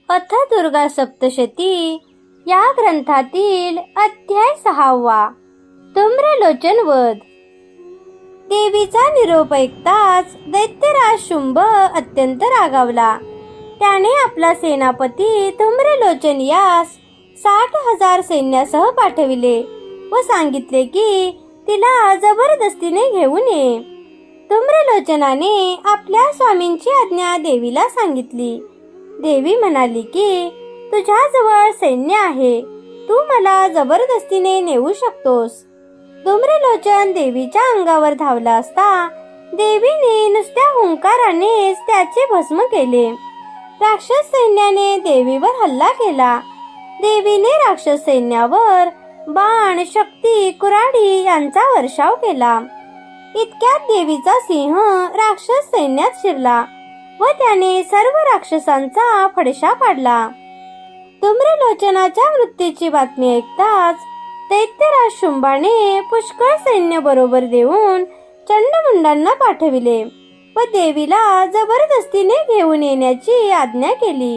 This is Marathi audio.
अथ दुर्गा सप्तशती या ग्रंथातील अध्याय 6वा धूम्रलोचन वध। देवीचा निरोप ऐकताच दैत्यराज शुंभ अत्यंत रागावला। त्याने आपला सेनापती धूम्रलोचन यास 60,000 सैन्यासह पाठविले व सांगितले की तिला जबरदस्तीने घेऊन ये। धूम्रलोचनाने आपल्या स्वामींची आज्ञा देवीला सांगितली। देवी म्हणाली की तुझ्याजवळ सैन्य आहे, तू मला जबरदस्तीने नेऊ शकतोस। धूम्रलोचन देवीच्या अंगावर धावला असता देवीने नुसत्या हुंकारानेच त्याचे भस्म केले। राक्षस सैन्याने देवीवर हल्ला केला। देवीने राक्षस सैन्यावर बाण, शक्ती, कुऱ्हाडी यांचा वर्षाव केला। इतक्यात देवीचा सिंह राक्षस सैन्यात शिरला व त्याने सर्व राक्षसांचा फडशा पाडला। धूम्रलोचनाच्या मृत्यूची बातमी ऐकताच दैत्यराज शुंभाने पुष्कळ सैन्य बरोबर देऊन चंडमुंडांना पाठविले व देवीला जबरदस्तीने घेऊन येण्याची आज्ञा केली।